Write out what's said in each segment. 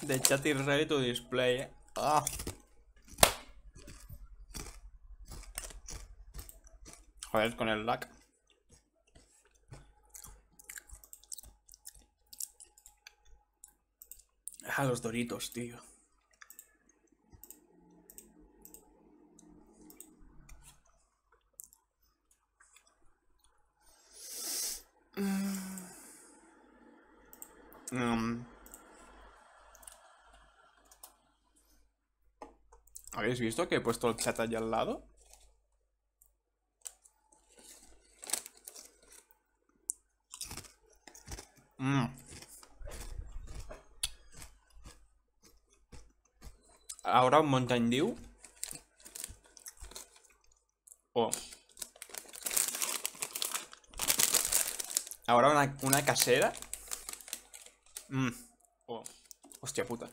De chat is ready to display. Ah. Joder, con el lag. Ah, los Doritos, tío. ¿Habéis visto que he puesto el chat allá al lado? Ahora un Mountain Dew. Oh. Ahora una casera. Oh. Hostia puta.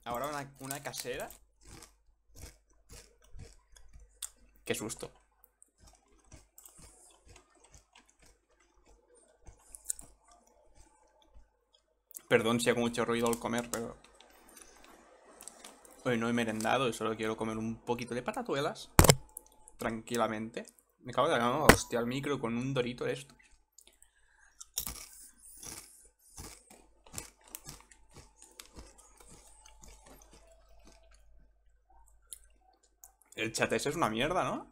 Ahora una casera. Qué susto. Perdón si hago mucho ruido al comer, pero hoy no he merendado y solo quiero comer un poquito de patatuelas. Tranquilamente. Me acabo de dar una hostia al micro con un dorito de estos. El chat ese es una mierda, ¿no?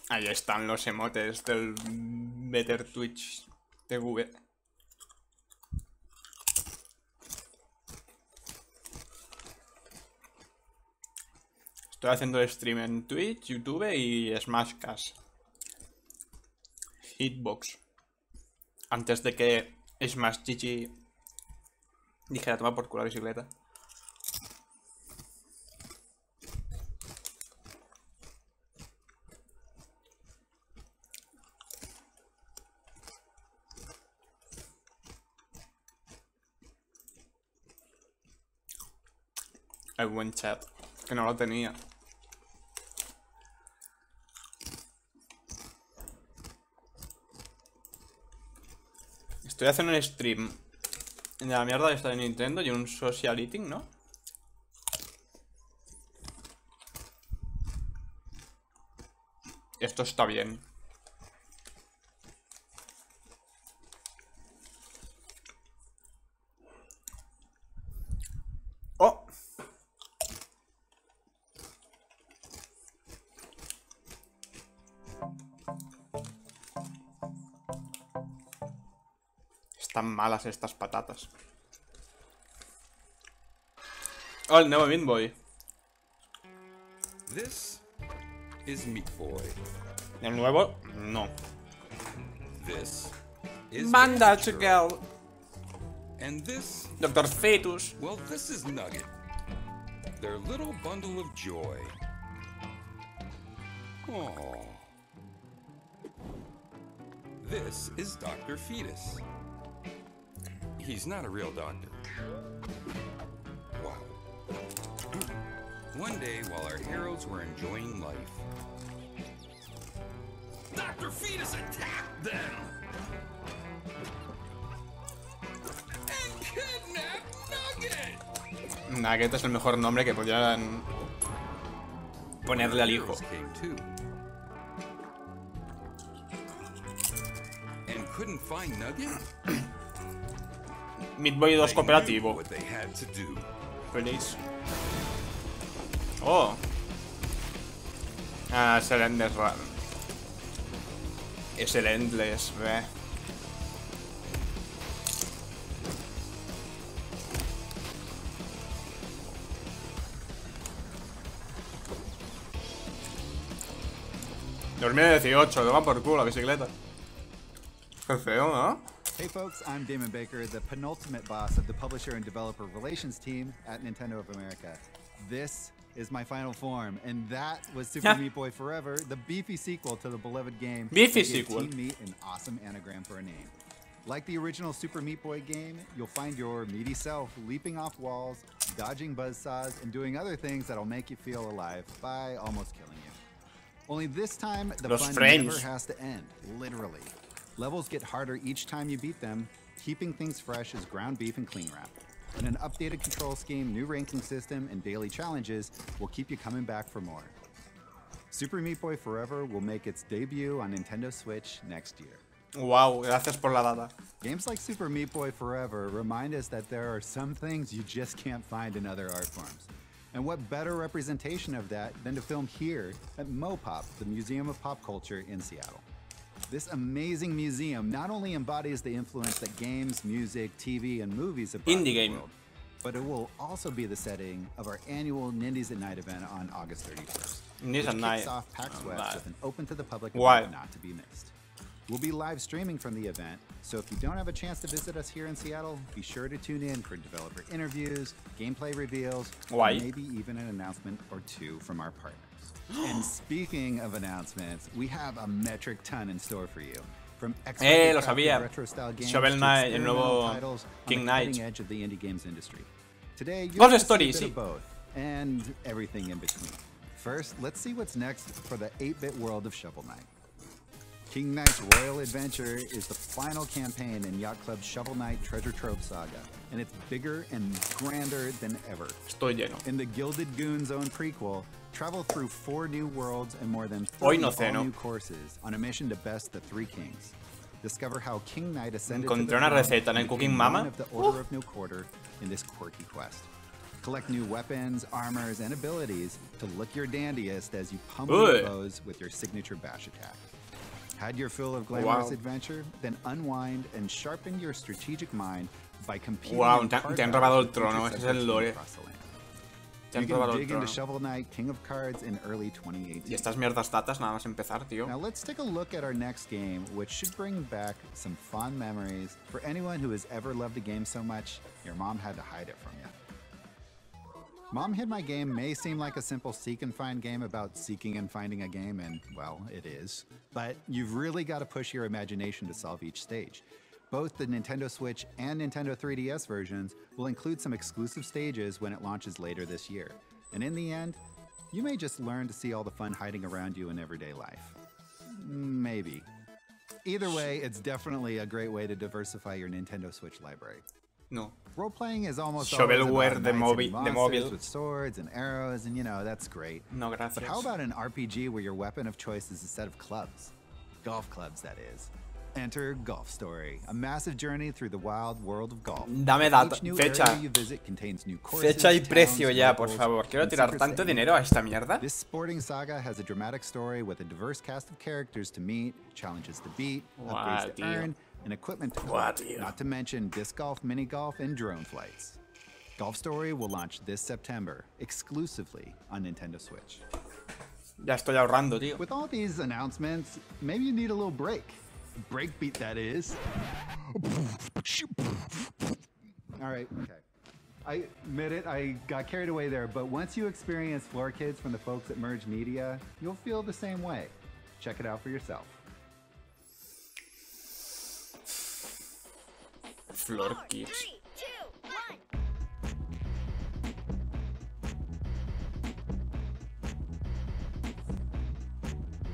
Ahí están los emotes del Better Twitch TV. Estoy haciendo stream en Twitch, YouTube y Smashcast. Hitbox. Antes de que Smash Chichi dijera toma por culo la bicicleta. El buen chat, que no lo tenía. Estoy haciendo un stream de la mierda de esta de Nintendo y un social eating, ¿no? Esto está bien. ¡Oh! Están malas estas patatas. Oh, el nuevo Meat Boy. This is Meat Boy. El nuevo, no. This is Manda Baby Girl. And this, Doctor Fetus. well, this is Nugget. Their little bundle of joy. Oh. This is Dr. Fetus. He's not a real doctor. Wow. One day, while our heroes were enjoying life, Dr. Fetus attacked them and kidnapped Nugget. Nugget es el mejor nombre que podían ponerle al hijo. Came too. And couldn't find Nugget. Meat Boy 2 They cooperativo. knew what they had to do. Feliz. Oh. Ah, es el Endless Run. Es el Endless, ve. ...2018, toma por culo la bicicleta. Qué feo, ¿no? Hey folks, I'm Damon Baker, the penultimate boss of the publisher and developer relations team at Nintendo of America. This is my final form, and that was Super Meat Boy Forever, the beefy sequel to the beloved game. Beefy that gave sequel. Team Meat an awesome anagram for a name. Like the original Super Meat Boy game, you'll find your meaty self leaping off walls, dodging buzzsaws, and doing other things that'll make you feel alive by almost killing you. Only this time, the Los fun frames. never has to end, literally. Levels get harder each time you beat them, keeping things fresh as ground beef and clean wrap. And an updated control scheme, new ranking system, and daily challenges will keep you coming back for more. Super Meat Boy Forever will make its debut on Nintendo Switch next year. Wow, gracias por la data. Games like Super Meat Boy Forever remind us that there are some things you just can't find in other art forms. And what better representation of that than to film here at MoPop, the Museum of Pop Culture in Seattle. This amazing museum not only embodies the influence that games, music, TV, and movies have brought to the world, but it will also be the setting of our annual Nindies at Night event on August 31st. Nindies at Night. Kicks off PAX West with an open to the public Why? event not to be missed. We'll be live streaming from the event, so if you don't have a chance to visit us here in Seattle, be sure to tune in for developer interviews, gameplay reveals, Why? and maybe even an announcement or two from our partners. And speaking of announcements, we have a metric ton in store for you. From Lo sabía. Shovel Knight, el nuevo King Knight. Cutting edge of the indie games industry. Today, you're Ghost going to Story, see a bit sí. of both and everything in between. First, let's see what's next for the 8-bit world of Shovel Knight. King Knight's Royal Adventure is the final campaign in Yacht Club's Shovel Knight Treasure Trove saga, and it's bigger and grander than ever. Estoy lleno. In the Gilded Goon Zone prequel, travel through 4 new worlds and more than Hoy 30 no sé, ¿no? new courses on a mission to best the 3 kings. Discover how King Knight ascended Encontré to the una throne receta en el and Cooking became Mama. one of the Order of No Quarter in this quirky quest. Collect new weapons, armors, and abilities to look your dandiest as you pummel your foes with your signature bash attack. Had your fill of glamorous adventure, then unwind and sharpen your strategic mind by competing in te card han battles robado el with trono, featured ese es el sections lore. across the land. Te han You can robado el dig into trono. Shovel Knight King of Cards in early 2018. Y estas mierdas datas nada más empezar, tío. Now let's take a look at our next game, which should bring back some fond memories for anyone who has ever loved a game so much your mom had to hide it from you. Mom Hid My Game may seem like a simple seek and find game about seeking and finding a game, and, well, it is. But you've really got to push your imagination to solve each stage. Both the Nintendo Switch and Nintendo 3DS versions will include some exclusive stages when it launches later this year. And in the end, you may just learn to see all the fun hiding around you in everyday life. Maybe. Either way, it's definitely a great way to diversify your Nintendo Switch library. No. Role-playing is almost Shovelware always de about knights and móvil. monsters with swords and arrows, and you know, that's great. No, gracias. But how about an RPG where your weapon of choice is a set of clubs? Golf clubs, that is. Enter Golf Story, a massive journey through the wild world of golf. Dame data, Each new fecha. area you visit contains new courses, Fecha y towns, precio ya, por levels, favor. Quiero and tirar secrets tanto that you dinero a esta mierda. This sporting saga has a dramatic story with a diverse cast of characters to meet, challenges to beat, upgrades to earn, and equipment to collect, not to mention disc golf, mini golf, and drone flights. Golf Story will launch this September, exclusively on Nintendo Switch. Ya estoy ahorrando, tío. With all these announcements, maybe you need a little break. Breakbeat, that is. Alright, okay. I admit it, I got carried away there, but once you experience Floor Kids from the folks at Merge Media, you'll feel the same way. Check it out for yourself. Floor Kids. 3, 2, 1.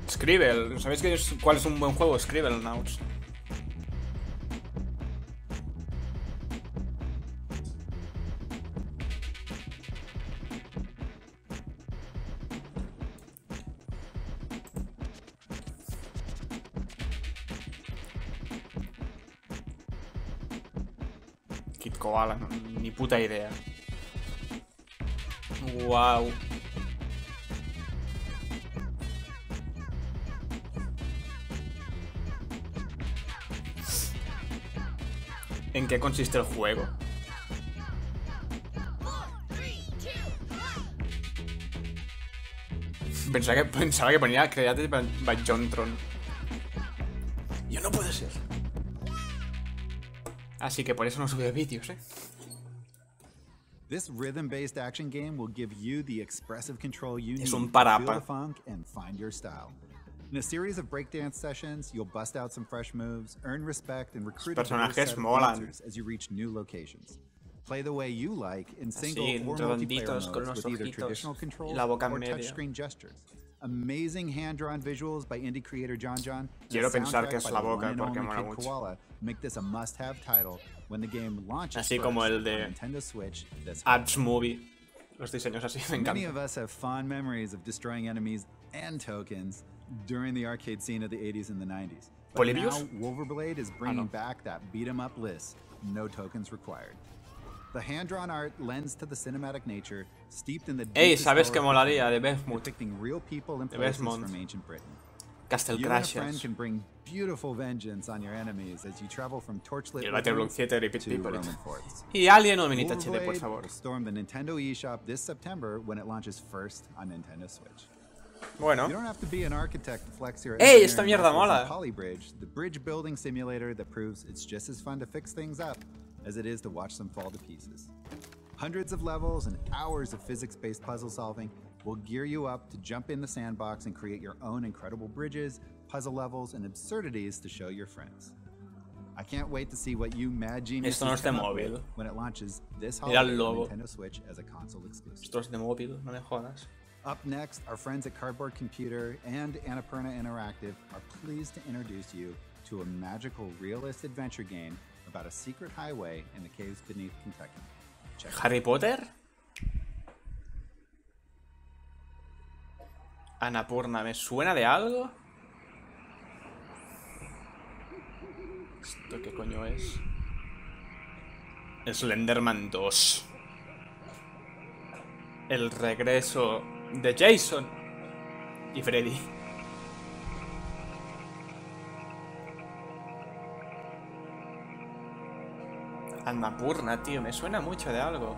Scribble. ¿Sabéis cuál es un buen juego? Scribble Nauts. Kid Koala, no, ni puta idea. Wow. ¿En qué consiste el juego? 4, 3, 2, 1. Pensaba que ponía Created by John Tron. Yo no puede ser. Así que por eso no sube vídeos, This rhythm-based action game will give you the expressive control you need Es un to parapa. feel the funk and find your style. In a series of breakdance sessions, you'll bust out some fresh moves, earn respect, and recruit a diverse personajes set of molan. dancers as you reach new locations. Play the way you like in single Así, or multiplayer redonditos, con modes unos with either ojitos traditional y controls la boca en or medio. touchscreen gestures. Amazing hand-drawn visuals by indie creator John and Quiero a pensar soundtrack que es by la the boca, one and porque only mola Kid mucho. Koala make this a must-have title when the game launches Así como first el de on Nintendo Switch this fall. Ads Movie. Los diseños así me Many encantan. of us have fond memories of destroying enemies and tokens during the arcade scene of the 80s and the 90s. But now, Polybius? Wolverblade is bringing no. back that beat-em-up list, no tokens required. The hand-drawn art lends to the cinematic nature, steeped in the Ey, deepest ¿sabes lore qué of molaría de Britain, Bethmoot? depicting real people and De places Bethmoot. from ancient Britain. Castle You and a friend Crashers. can bring beautiful vengeance on your enemies as you travel from torchlit Y el Battleblock riverings 7 Repeat to People. Roman forts. Y Alien o Minita HD, por Wolverblade favor. will storm the Nintendo eShop this September when it launches first on Nintendo Switch. Bueno. You don't have to be an architect to flex your Ey, esta engineering mierda muscles in mola. Polybridge, the bridge building simulator that proves it's just as fun to fix things up as it is to watch them fall to pieces. Hundreds of levels and hours of physics-based puzzle solving will gear you up to jump in the sandbox and create your own incredible bridges, puzzle levels, and absurdities to show your friends. I can't wait to see what you mad geniuses Esto no es de come up móvil. with when it launches this Mira el holiday on logo. Nintendo Switch as a console exclusive. Esto es de móvil, no me jodas. Up next, our friends at Cardboard Computer and Annapurna Interactive are pleased to introduce you to a magical realist adventure game about a secret highway in the caves beneath Kentucky. Check it out. ¿Harry Potter? Annapurna, ¿me suena de algo? ¿Esto qué coño es? Slenderman 2. El regreso de Jason y Freddy. Annapurna, tío, me suena mucho de algo.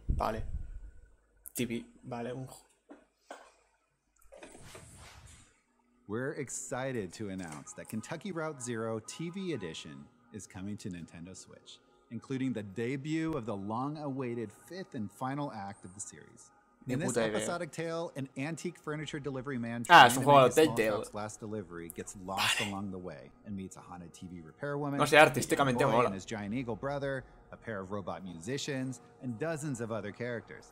Vale. TV, vale, We're excited to announce that Kentucky Route Zero TV Edition is coming to Nintendo Switch, including the debut of the long-awaited fifth and final act of the series. In this puta idea. episodic tale, an antique furniture delivery man Ah, trying es un to juego make de his small Telltale. shop's last delivery gets lost along the way and meets a haunted TV repair woman, No sé, a young artísticamente boy mola. and his giant eagle brother, a pair of robot musicians, and dozens of other characters.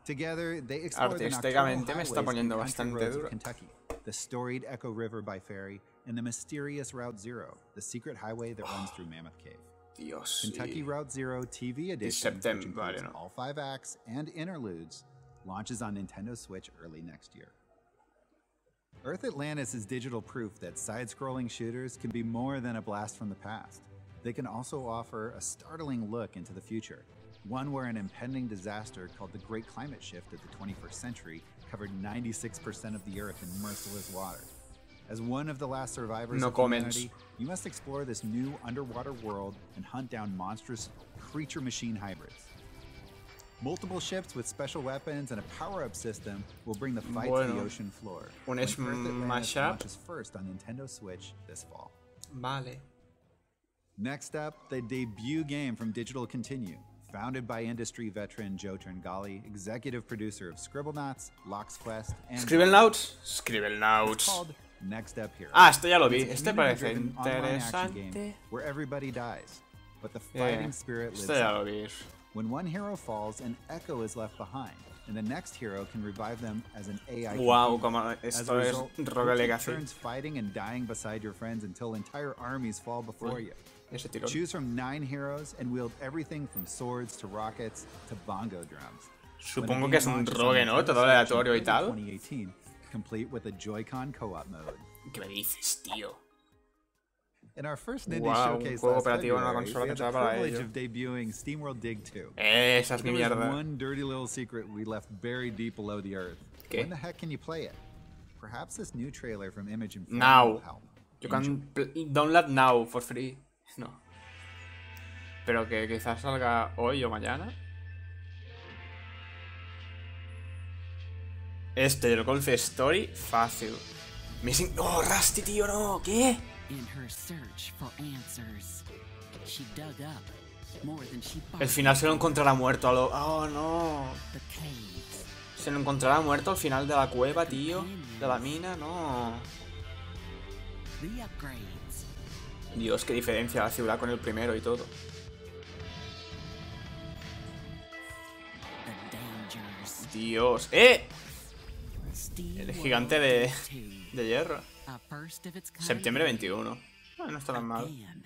Together, they explore the nocturnal Artísticamente me está highways and poniendo country bastante roads of duro. Kentucky, the storied Echo River by ferry, and the mysterious Route Zero, the secret highway that runs through Mammoth Cave. Dios. Kentucky Sí. Route Zero TV Edition, which September, includes vale, no. all 5 acts and interludes, launches on Nintendo Switch early next year. Earth Atlantis is digital proof that side-scrolling shooters can be more than a blast from the past. They can also offer a startling look into the future, one where an impending disaster called the Great Climate Shift of the 21st century covered 96% of the Earth in merciless water. As one of the last survivors No of comments. humanity, you must explore this new underwater world and hunt down monstrous creature-machine hybrids. Multiple ships with special weapons and a power-up system will bring the fight to the Bueno. ocean floor. Un when Earth Atlantis smash-up. launches first on Nintendo Switch this fall. Vale. Next up, the debut game from Digital Continue. Founded by industry veteran Joe Turngali, executive producer of Scribblenauts, Lock's Quest, and Scribblenauts. It's Scribblenauts. called Next Up Hero. Ah, esto ya lo vi. It's a Este parece community-driven online action game interesante. where everybody dies, but the fighting Yeah. spirit lives Esto ya on. lo vi. When one hero falls, an echo is left behind, and the next hero can revive them as an AI. Wow, companion. como As a esto es result, Rogue you take Legacy. turns fighting and dying beside your friends until entire armies fall before you. Ese tirón. Choose from 9 heroes and wield everything from swords to rockets to bongo drums. Supongo que es un rogue, ¿no? Todo aleatorio y tal. 2018, complete with a Joy-Con co-op mode. ¿Qué me dices, tío? In our first Nindies Wow, un showcase juego last operativo en una February, consola we had the pensada para privilege ello. of debuting SteamWorld Dig 2. Esa es mi There was mierda. one dirty little secret we left buried deep below the earth. ¿Qué? When the heck can you play it? Perhaps this new trailer from Image and Film Now. will help. You Enjoy. can download now for free. No. Pero que quizás salga hoy o mañana. Este, el Golf Story, fácil. Missing... ¡Oh, Rusty, tío, no! ¿Qué? In her search for answers, she dug up more than she El final se lo encontrará muerto a lo... ¡Oh, no! the caves. Se lo encontrará muerto al final de la cueva, tío. De la mina, no. The upgrades. Dios, qué diferencia la ciudad con el primero y todo. The dangers. Dios. ¡Eh! Steel El gigante de World 2. hierro. A first of its kind Septiembre 21. No está tan mal. again.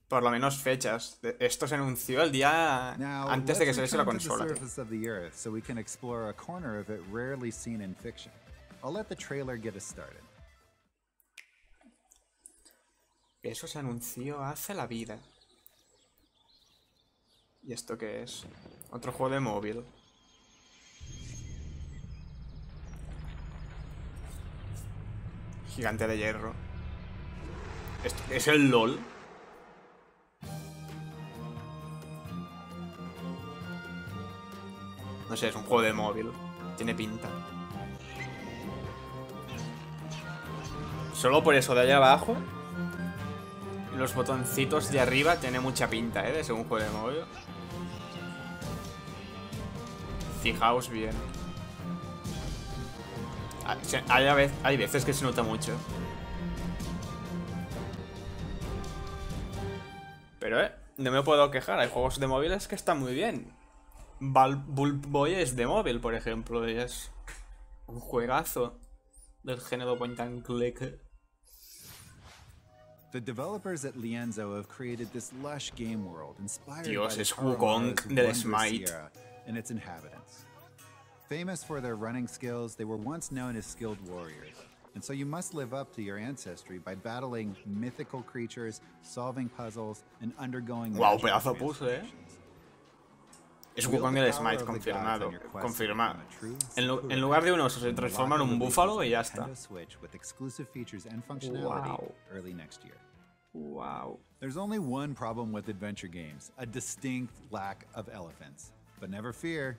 Por lo menos fechas. Esto se anunció el día Now, antes de que let's saliese la return to the consola, tío. surface of the Earth so we can explore a corner of it rarely seen in fiction. I'll let the trailer get us started. Eso se anunció hace la vida. ¿Y esto qué es? Otro juego de móvil. Gigante de hierro. ¿Esto es el LOL? No sé, es un juego de móvil. Tiene pinta. Solo por eso de allá abajo. Y los botoncitos de arriba tiene mucha pinta, de ser un juego de móvil. Fijaos bien. Hay veces que se nota mucho. Pero no me puedo quejar. Hay juegos de móviles que están muy bien. Bulb Boy es de móvil, por ejemplo. Y es un juegazo del género point and click. The developers at Lienzo have created this lush game world inspired Dios, by the es Taromaro's Wukong del wondrous Smite. Sierra and its inhabitants. Famous for their running skills, they were once known as skilled warriors. And so you must live up to your ancestry by battling mythical creatures, solving puzzles, and undergoing Wow, magical pedazo puzzle, transformations. Es Wield Wukong the del power Smite, of the gods confirmado. on your quest to Confirmado. become a true En Sakura lugar de un oso se and transforma en unlock un the búfalo release y ya of está. Nintendo Switch with exclusive features and functionality Wow. early next year. Wow. There's only one problem with adventure games, a distinct lack of elephants. But never fear,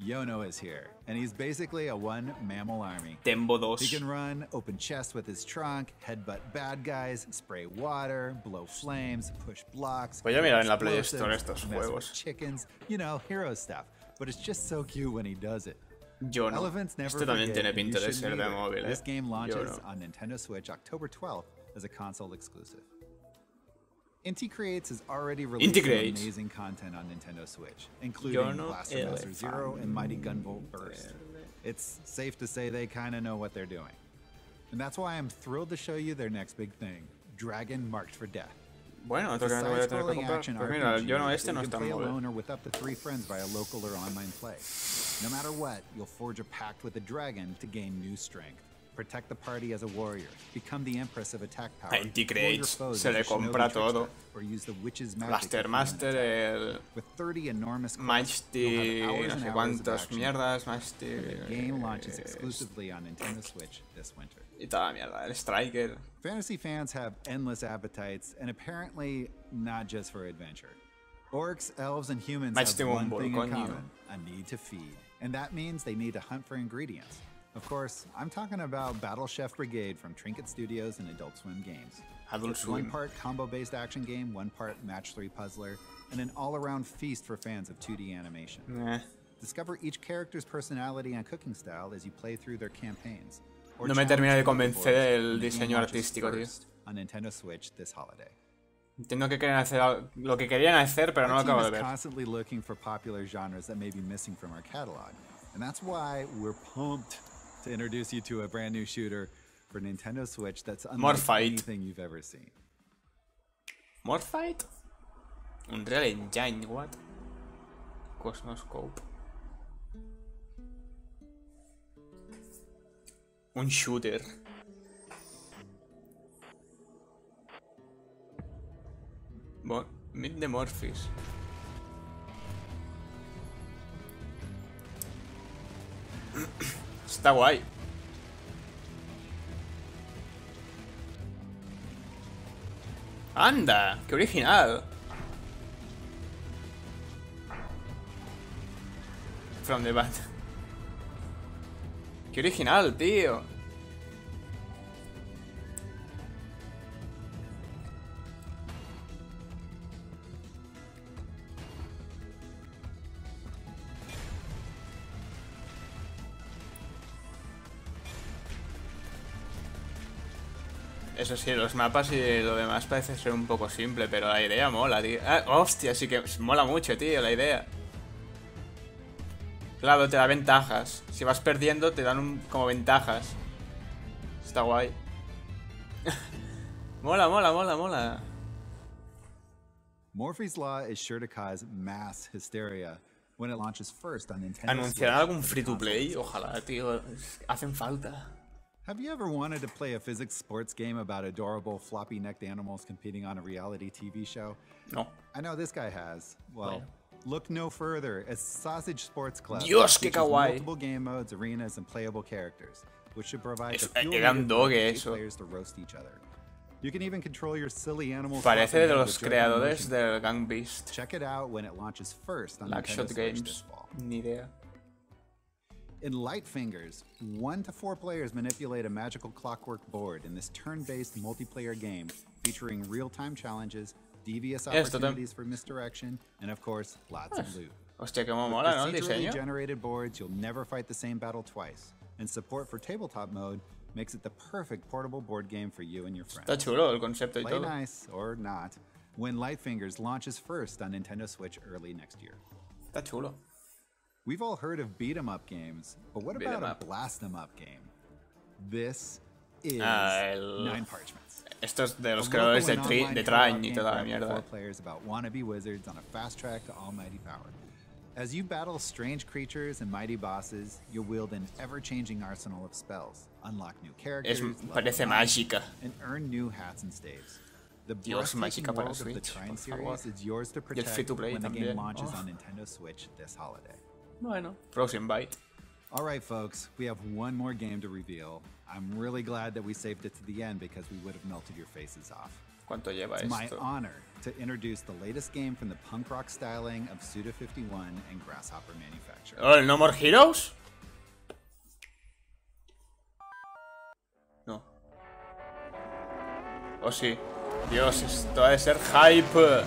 Yono is here, and he's basically a one-mammal army. Tembo 2. He can run, open chests with his trunk, headbutt bad guys, spray water, blow flames, push blocks. Voy a mirar en la throw Play Store explosives, estos mess with juegos. chickens, you know, hero stuff. But it's just so cute when he does it. Yo no. Elephants never Este también forget, tiene and you pinta de shouldn't ser de either. móvil, This game Yo launches no. on Nintendo Switch October 12th as a console exclusive. Inti Creates has already released some Creates. amazing content on Nintendo Switch, including no Blaster Master elefante. Zero and Mighty Gunvolt Burst. It's safe to say they kind of know what they're doing. And that's why I'm thrilled to show you their next big thing, Dragon Marked for Death. Bueno, otro It's que a me voy a tener que side-scrolling comprar. action Pues mira, RPG yo no, that este you no can está play en móvil. alone or with up to 3 friends via local or online play. No matter what, you'll forge a pact with a dragon to gain new strength. Protect the party as a warrior. Become the empress of attack power. A Inti fool your Creates foes se as le a shinobi compra trickster, todo. or use the witch's magic Blaster to Master, heal an attack. el With 30 enormous quests, Mighty, you'll have hours no and sé hours of cuántas action. mierdas, Mighty. The game launches exclusively on Nintendo Switch this winter. Y toda la mierda, el Striker. Fantasy fans have endless appetites, and apparently not just for adventure. Orcs, elves, and humans Mas have tengo one un thing in volcán, common, a need to feed. And that means they need to hunt for ingredients. Of course, I'm talking about Battle Chef Brigade from Trinket Studios and Adult Swim Games. Adult It's one Swim. part combo-based action game, one part match 3 puzzler, and an all-around feast for fans of 2D animation. Discover each character's personality and cooking style as you play through their campaigns. Or No me challenge termina de the convencer leaderboards el when the game diseño launches artístico, tío. first on Nintendo Switch this holiday. Entiendo que quieren hacer lo que querían hacer, pero no lo Our team acabo de is ver. constantly looking for popular genres that may be missing from our catalog, and that's why we're pumped to introduce you to a brand new shooter for Nintendo Switch that's unlike Morfight. anything you've ever seen. Morfight? Unreal Engine, what? Cosmoscope. Un shooter. Meet the Morphis. Está guay. ¡Anda! ¡Qué original! From the Bat. ¡Qué original, tío! Eso sí, los mapas y lo demás parece ser un poco simple, pero la idea mola, tío. Ah, hostia, sí que mola mucho, tío, la idea. Claro, te da ventajas. Si vas perdiendo, te dan como ventajas. Está guay. Mola, mola, mola, mola. Murphy's Law is sure to cause mass hysteria when it launches first on Nintendo ¿Anunciarán Switch algún for the free to play? console. Ojalá, tío. Hacen falta. Have you ever wanted to play a physics sports game about adorable floppy-necked animals competing on a reality TV show? No. I know this guy has. Well, Bueno. look no further as Sausage Sports Club Dios, qué features kawaii. multiple game modes, arenas, and playable characters, which should provide the fuel eran needed for doge 8 eso. players to roast each other. You can even control your silly animal. Parece flopping de head los with Joy-Con creadores motion. del Gang Beast. Check it out when it launches first on Lackshot Nintendo Switch this Games. fall. Ni idea. In Light Fingers, 1 to 4 players manipulate a magical clockwork board in this turn-based multiplayer game featuring real-time challenges, devious Esto opportunities for misdirection, and of course, lots of loot. Hostia, cómo With mola, ¿no? El procedurally diseño. generated boards, you'll never fight the same battle twice, and support for tabletop mode makes it the perfect portable board game for you and your friends. Está chulo el concepto y Play todo. nice, or not, when Light Fingers launches first on Nintendo Switch early next year. Está chulo. We've all heard of beat 'em up games, but what Beat 'em about up. a blast 'em up game? This is el- Nine Parchments. Estos de los A creadores local de, and online de co-op Train y game toda for la up to mierda. 4 players about wannabe wizards on a fast track to almighty power. As you battle strange creatures and mighty bosses, you'll wield an ever-changing arsenal of spells, unlock new characters, level Parece up, mágica. and earn new hats and staves. The Dios, breathtaking mágica para world of the Switch, Trine por favor. series is yours to Y el free protect to play when the también. game launches Oh. on Nintendo Switch this holiday. Bueno, Frozen Byte. All right, folks, we have one more game to reveal. I'm really glad that we saved it to the end because we would have melted your faces off. ¿Cuánto lleva It's my esto? honor to introduce the latest game from the punk rock styling of Suda51 and Grasshopper Manufacturer. Oh, ¿el No More Heroes? No. Oh, sí. Dios, esto ha de ser hype.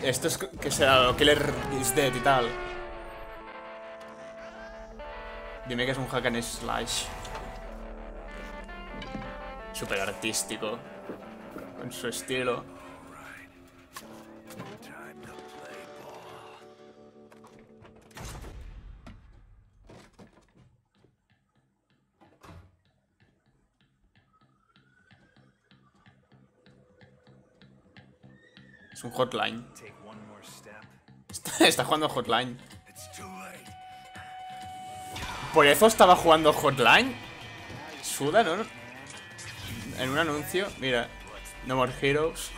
Estos que será Killer is Dead y tal. Dime que es un hack and slash. Súper artístico. Con su estilo. Es un hotline. Está jugando hotline. Por eso estaba jugando hotline. Suda, ¿no? En un anuncio, mira. No More Heroes.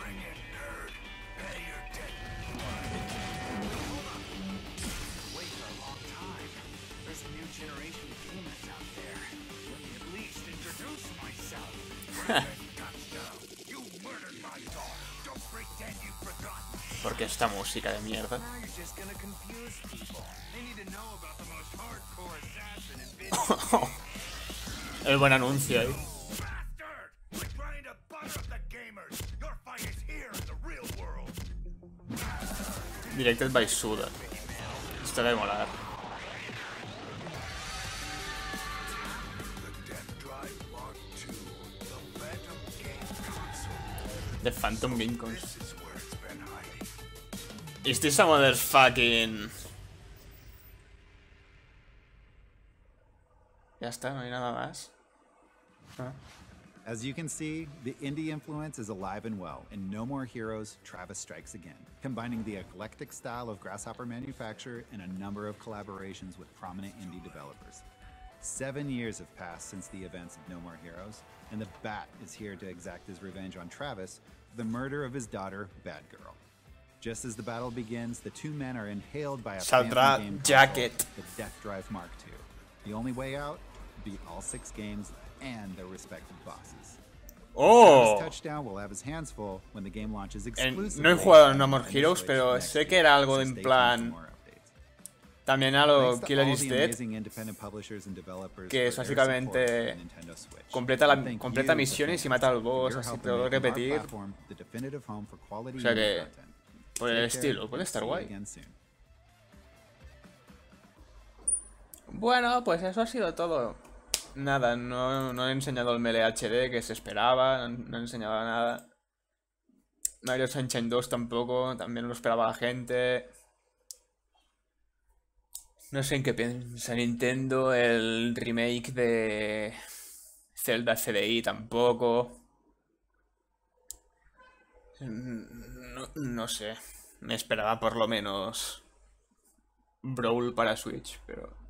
Porque esta música de mierda. El buen anuncio ahí. Directed by Suda. Esto debe molar. The Phantom Game Cons. Is this some other fucking... Ya está, no hay nada más. Ah. As you can see, the indie influence is alive and well in No More Heroes, Travis Strikes Again, combining the eclectic style of Grasshopper Manufacturer and a number of collaborations with prominent indie developers. 7 years have passed since the events of No More Heroes, and the Bat is here to exact his revenge on Travis for the murder of his daughter, Bad Girl. Just as the battle begins, the two men are inhaled by a Saldrá phantom game Jacket. console, the Death Drive Mark II. The only way out? Beat all 6 games and their respective bosses. ¡Oh! Travis Touchdown will have his hands full when the game launches exclusively. No he jugado en on No More Nintendo Heroes, Switch pero next sé que year, era algo so en stay tuned plan... for more updates. También a lo Thanks to Killer all is the Dead. amazing independent publishers and developers Que es for their support básicamente of Nintendo Switch. completa And thank completa you, the misiones y fans, mata al for boss, your así help te lo in making our repetir. platform the definitive home for quality O sea indie que, content. por el Take care, estilo, puede and estar see you guay. again soon. Bueno, pues eso ha sido todo Nada, no he enseñado el Melee HD que se esperaba, no he enseñado nada. Mario Sunshine 2 tampoco, también lo esperaba la gente. No sé en qué piensa Nintendo, el remake de Zelda CDI tampoco. No sé, me esperaba por lo menos Brawl para Switch, pero